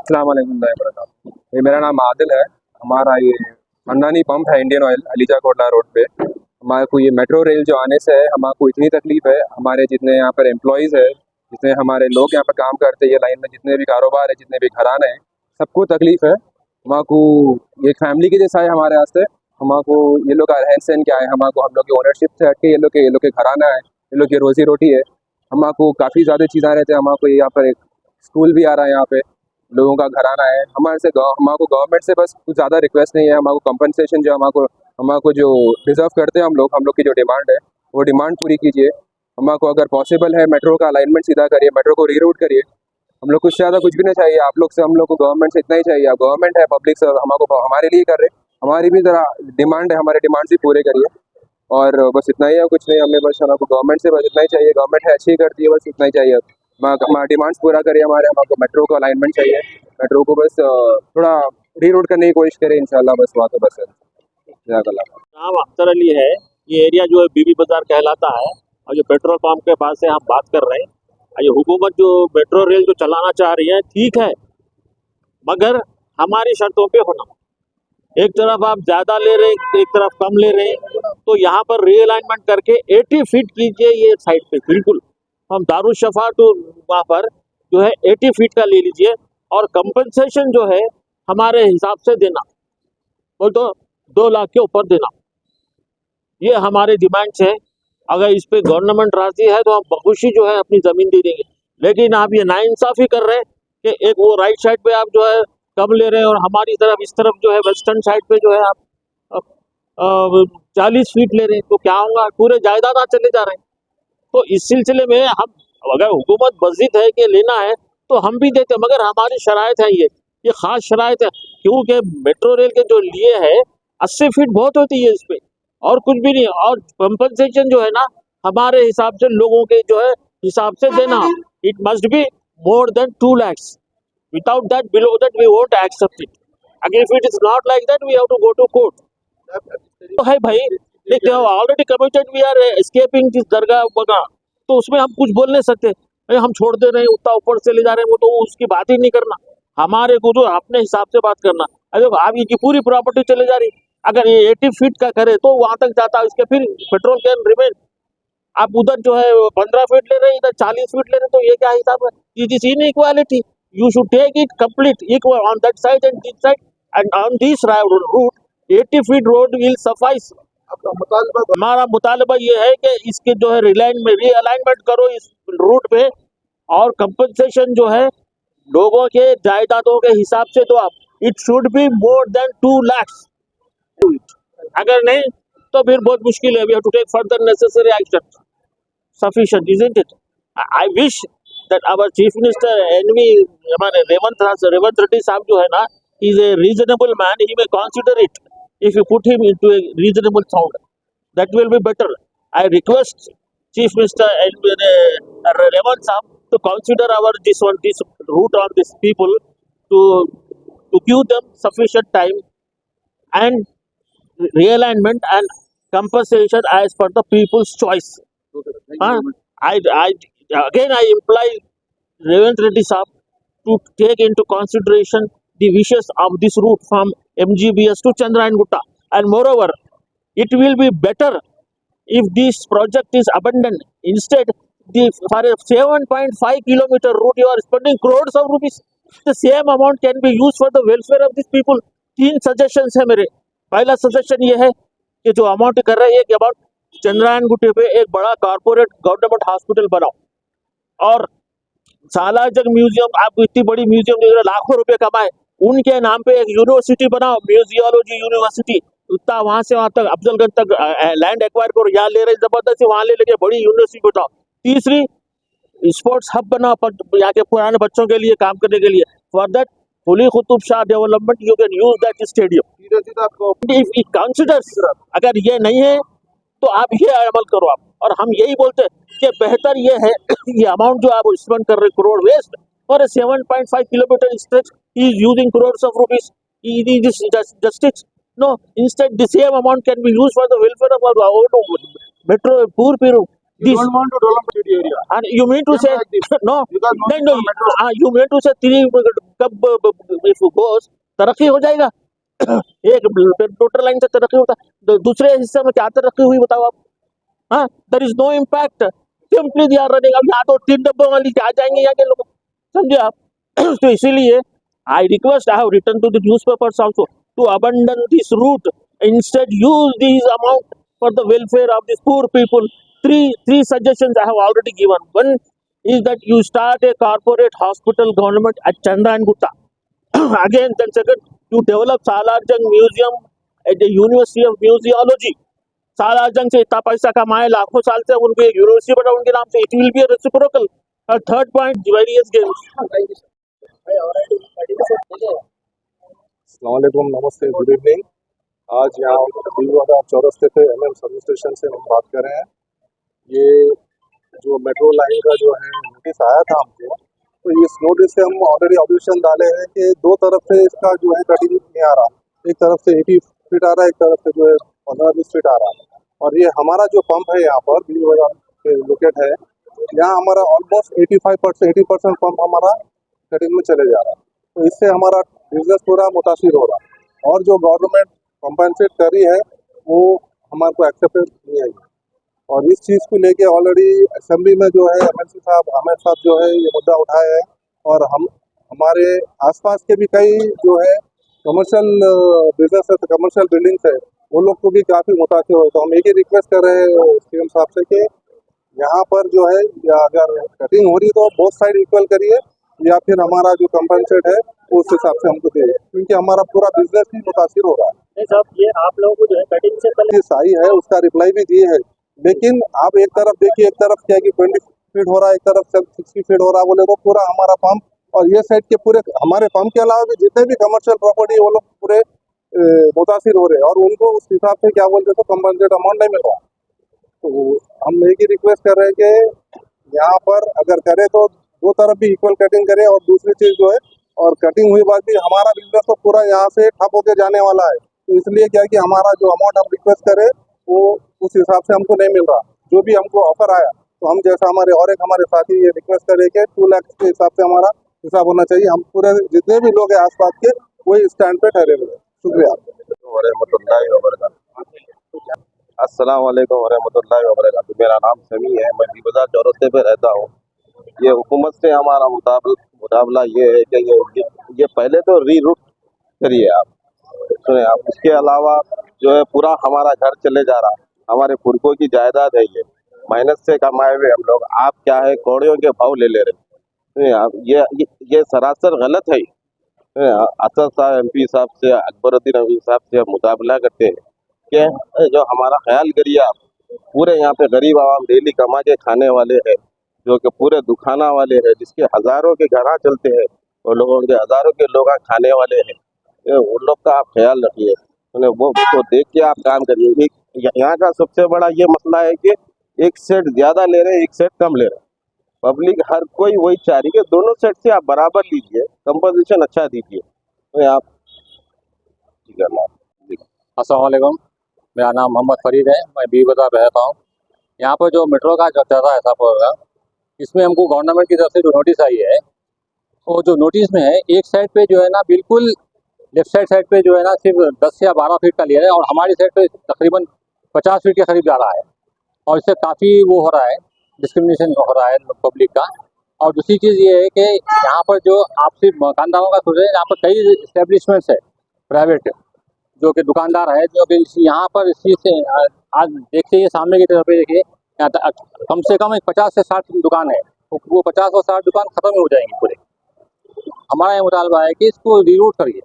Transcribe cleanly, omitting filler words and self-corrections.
अस्सलाम वालेकुम वरहमतुल्लाह। ये मेरा नाम आदिल है। हमारा ये खानदानी पंप है Indian oil ELISA Kotla road पे। हमारे को ये मेट्रो रेल जो आने से है हमारे इतनी तकलीफ है। हमारे जितने यहाँ पर एम्प्लॉयज़ है, जितने हमारे लोग यहाँ पर काम करते हैं, ये लाइन में जितने भी कारोबार है, जितने भी घराने हैं, सबको तकलीफ है। हमारे ये फैमिली के जैसा है हमारे वास्ते। हमारे ये लोग का रहन सहन क्या है, हम लोग की ओनरशिप से हट के ये लोग के घराना है, ये लोग की रोजी रोटी है। हमारे काफ़ी ज़्यादा चीज़ें रहते हैं। हमारे यहाँ पर एक स्कूल भी आ रहा है, यहाँ पे लोगों का घराना है। हमारे गवर्नमेंट से बस कुछ ज़्यादा रिक्वेस्ट नहीं है। हमारे कंपनसेशन जो हमारे जो डिज़र्व करते हैं हम लोग की जो डिमांड है वो डिमांड पूरी कीजिए। हमारे अगर पॉसिबल है मेट्रो का अलाइनमेंट सीधा करिए, मेट्रो को रीरूट करिए। हम लोग कुछ ज़्यादा कुछ भी नहीं चाहिए आप लोग से, हम लोग को गवर्नमेंट से इतना ही चाहिए। गवर्नमेंट है, पब्लिक से हमारे लिए कर रहे, हमारी भी ज़रा डिमांड है, हमारे डिमांड्स भी पूरे करिए। और बस इतना ही है, कुछ नहीं। हमें बस हमको गवर्नमेंट से बस इतना ही चाहिए। गवर्नमेंट है अच्छी करती है, बस इतना ही चाहिए। हमारा डिमांड्स पूरा करिए हमको मेट्रो का अलाइनमेंट चाहिए। मेट्रो को बस थोड़ा रीरूट करने की कोशिश करें इंशाल्लाह। बस वहाँ तो बस नाम अख्तर अली है। ये एरिया जो है बीबी बाजार कहलाता है और जो पेट्रोल पंप के पास से हम बात कर रहे हैं। ये हुकूमत जो मेट्रो रेल जो चलाना चाह रही है ठीक है, मगर हमारी शर्तों पे होना। एक तरफ आप ज़्यादा ले रहे हैं, एक तरफ कम ले रहे हैं, तो यहाँ पर रीअलाइनमेंट करके 80 फीट कीजिए ये साइड पे। बिल्कुल हम दारुशफा तो वहाँ पर जो है 80 फीट का ले लीजिए और कंपनसेशन जो है हमारे हिसाब से देना, बोल तो 2 लाख के ऊपर देना। ये हमारे डिमांड्स है। अगर इस पे गवर्नमेंट राजी है तो हम बखुशी जो है अपनी ज़मीन दे देंगे। लेकिन आप ये नाइंसाफ़ी कर रहे हैं कि एक वो राइट साइड पे आप जो है कम ले रहे हैं और हमारी तरफ इस तरफ जो है वेस्टर्न साइड पे जो है आप 40 फीट ले रहे हैं, तो क्या होगा? पूरे जायदाद चले जा रहे हैं। तो इस सिलसिले में हम अगर हुकूमत मस्जिद है कि लेना है तो हम भी देते, मगर हमारी शराइत है, ये ख़ास शराइत है। क्योंकि मेट्रो रेल के जो लिए है 80 फीट बहुत होती है इस पर, और कुछ भी नहीं। और कंपनसेशन जो है ना हमारे हिसाब से लोगों के जो है हिसाब से देना। It must be more than 2 lakhs. Without that, below that, we won't accept it. Again, if it is not like that, we have to go to court. तो है भाई, देखते हो already committed, we are escaping this दरगाह वगैरह, तो उसमें हम कुछ बोल नहीं सकते। हम छोड़ दे रहे हैं, उतना ऊपर से ले जा रहे हैं, वो तो उसकी बात ही नहीं करना। हमारे को जो अपने हिसाब से बात करना। अरे आप ये पूरी प्रॉपर्टी चले जा रही, अगर ये 80 फीट का करे तो वहां तक जाता है, इसके फिर पेट्रोल कैन रिमेन। आप उधर जो है 15 फीट ले रहे हैं, इधर 40 फीट ले रहे हैं, तो ये क्या हिसाब है? It is inequality. You should take it complete equal on that side and this side, and on this route 80 feet road will suffice. हमारा मुतालबा ये है कि इसके जो है रीअलाइनमेंट करो इस रूट पे, और कंपनसेशन जो है लोगों के जायदादों के हिसाब से दो आप। It should be more than 2 lakhs. अगर नहीं तो फिर बहुत मुश्किल है। We have to take further necessary action sufficient, isn't it? I wish that our chief minister enemy हमारे रेवंत रेड्डी साहब जो है ना, is a reasonable man. He may consider it if you put him into a reasonable sound. That will be better. I request chief minister Revanth साहब to consider this route on these people, to give them sufficient time and realignment and compensation as per the people's choice. I imply Revant Reddy Saab to take into consideration the wishes of this route from MGBS to Chandrayana Gutta, and moreover, it will be better if this project is abandoned. Instead, for a 7.5 kilometer route, you are spending crores of rupees. The same amount can be used for the welfare of these people. 3 suggestions है मेरे। पहला suggestion ये है कि जो amount कर रहे हैं, एक अबाउट चंद्रायन गुट्टे पे एक बड़ा कॉर्पोरेट गवर्नमेंट हॉस्पिटल बनाओ, और सालारजंग म्यूजियम, आप इतनी बड़ी म्यूजियम जो लाखों रुपए कमाए, उनके नाम पे एक यूनिवर्सिटी बनाओ, म्यूजियोलॉजी यूनिवर्सिटी। उतना वहां से वहां तक अफजलगंज तक लैंड एक्वायर करो, यहाँ ले रहे जबरदस्ती, वहां ले लेके बड़ी यूनिवर्सिटी बनाओ। तीसरी, स्पोर्ट्स हब बनाओ यहाँ के पुराने बच्चों के लिए काम करने के लिए। For that Quli Qutub Shah development you can use that stadium. If it considers, अगर ये नहीं है तो आप ये अमल करो आप। और हम यही बोलते हैं कि बेहतर ये है ये अमाउंट जो आप स्पेंड कर रहे crore waste for 7.5 kilometre stretch, he is using crores of rupees. It is justice? No, instead the same amount can be used for the welfare of our metro poor people. You don't want to develop the city area. And you mean to say like no? Because No, you mean to say 3 कब if गोस तरक्की हो जाएगा। एक total line से तरक्की होता है, दूसरे हिस्से में क्या तरक्की हुई बताओ आप। हाँ, there is no impact, simply they are running. अब यहाँ तो 3 डब्बों वाली आ जाएंगे यहाँ के लोग, समझे आप। तो इसीलिए I request, I have written to the newspapers also to abandon this route, instead use this amount for the welfare of these poor people. Three suggestions I have already given. One is that you start a corporate hospital government at Chanda and Gutta. Again, then second, you develop Salarjung Museum at the University of Museology. Salar Jung से इतना पैसा कमाए लाखों साल से, उनको एक university बनाओ उनके नाम से, it will be a reciprocal. Third point, various games. अस्सलामुअलैकुम, नमस्ते, गुड इवनिंग। आज यहाँ भीलवाड़ा चौरस्ते पे MM सर्विस स्टेशन से हम बात कर रहे हैं। ये जो मेट्रो लाइन का जो है नोटिस आया था हमको, तो इस नोटिस से हम ऑलरेडी ऑब्जेक्शन डाले हैं कि दो तरफ से इसका जो है कटिंग नहीं आ रहा। एक तरफ से 80 फीट आ रहा है, एक तरफ से जो है 15-20 फीट आ रहा है। और ये हमारा जो पंप है यहाँ पर भीलवाड़ा पे लोकेट है, यहाँ हमारा ऑलमोस्ट 80% पंप हमारा कटिंग में चले जा रहा है। तो इससे हमारा बिजनेस पूरा मुतासिर हो रहा है। और जो गवर्नमेंट कंपनसेट कर रही है वो हमारे को एक्सेप्टेड नहीं है। और इस चीज़ को लेके ऑलरेडी असेंबली में जो है MLC साहब आमिर साहब जो है ये मुद्दा उठाए हैं। और हमारे आसपास के भी कई जो है कमर्शियल बिजनेस है, कमर्शियल बिल्डिंग्स है, वो लोग को भी काफ़ी मुतासिर हो। तो हम एक ही रिक्वेस्ट कर रहे हैं CM साहब से कि यहाँ पर जो है या अगर कटिंग हो रही तो बोथ साइड इक्वल करिए, या फिर हमारा जो कंपनसेट है उस हिसाब से हमको दे, क्योंकि हमारा पूरा बिजनेस भी मुतासिर हो रहा है। नहीं साहब, ये आप लोगों को जो है कटिंग से पहले सही है, उसका रिप्लाई भी दिए है, लेकिन आप एक तरफ देखिए, एक तरफ क्या है कि 20 फीट हो रहा है, एक तरफ 60 फीट हो रहा है, बोले तो पूरा हमारा पंप और ये साइड के पूरे हमारे पंप के अलावा भी जितने भी कमर्शियल प्रॉपर्टी वो लोग पूरे मुतासिर हो रहे हैं, और उनको उस हिसाब से क्या बोलते तो कंपनसेट अमाउंट नहीं मिल रहा। तो हम एक ही रिक्वेस्ट कर रहे हैं कि यहाँ पर अगर करे तो दो तरफ भी इक्वल कटिंग करे। और दूसरी चीज़ जो है, और कटिंग हुई बात भी हमारा बिजनेस तो पूरा यहाँ से ठप होके जाने वाला है। तो इसलिए क्या है कि हमारा जो अमाउंट हम रिक्वेस्ट करें वो उस हिसाब से हमको नहीं मिल रहा। जो भी हमको ऑफर आया, तो हम जैसा हमारे साथी ये रिक्वेस्ट करें कि 2 लाख के हिसाब से हमारा हिसाब होना चाहिए। हम पूरे जितने भी लोग हैं आसपास के वही स्टैंड पे ठहरे हुए हैं। शुक्रिया। अस्सलाम वालेकुम वरहमतुल्लाहि वबरकातुहू। मेरा नाम समी है, मैं भी बाजार चौरस्ते पे रहता हूँ। ये हुकूमत से हमारा मुकाबला ये है कि ये पहले तो रीरूट करिए आप, सुने आप। इसके अलावा जो है पूरा हमारा घर चले जा रहा, हमारे पुरखों की जायदाद है, ये मेहनत से कमाए हुए हम लोग। आप क्या है कौड़ियों के भाव ले ले रहे, सुने आप। ये सरासर गलत है। असद साहब MP साहब से, अकबरुद्दीन अमीन साहब से मुकाबला करते हैं कि जो हमारा ख्याल करिए आप, पूरे यहाँ पे गरीब आवाम डेली कमा के खाने वाले हैं, जो कि पूरे दुकाना वाले हैं, जिसके हज़ारों के घर चलते हैं, और लोगों के हज़ारों के लोग खाने वाले हैं। उन लोग का आप ख्याल रखिए, उन्हें वो तो देख के आप काम करिए। यहाँ का सबसे बड़ा ये मसला है कि एक सेट ज़्यादा ले रहे हैं, एक सेट कम ले रहे हैं। पब्लिक हर कोई वही चाह रही है कि दोनों सेट से आप बराबर लीजिए, कंपोजिशन अच्छा दीजिए। तो आप ठीक है। अस्सलाम वालेकुम, मेरा नाम मोहम्मद फरीद है, मैं बी बाजार रहता हूँ। यहाँ पर जो मेट्रो का जो चल रहा है प्रोग्राम, इसमें हमको गवर्नमेंट की तरफ से जो नोटिस आई है, वो जो नोटिस में है एक साइड पे जो है ना बिल्कुल लेफ्ट साइड पे जो है ना सिर्फ 10 या 12 फीट का लिया है, और हमारी साइड पे तकरीबन 50 फीट के करीब जा रहा है। और इससे काफ़ी वो हो रहा है, डिस्क्रिमिनेशन हो रहा है पब्लिक का। और दूसरी चीज़ ये है कि यहाँ पर जो आप सिर्फ दुकानदारों का सोच रहे हैं, यहाँ पर कई इस्टेब्लिशमेंट्स है प्राइवेट, जो कि दुकानदार है, जो कि यहाँ पर इस चीज़ से आज देखिए, ये सामने की तरफ देखिए, यहाँ कम से कम 50 से 60 दुकान है। वो 50 और 60 दुकान ख़त्म हो जाएंगी पूरे। हमारा ये मुतालबा है कि इसको रीरूट करिए,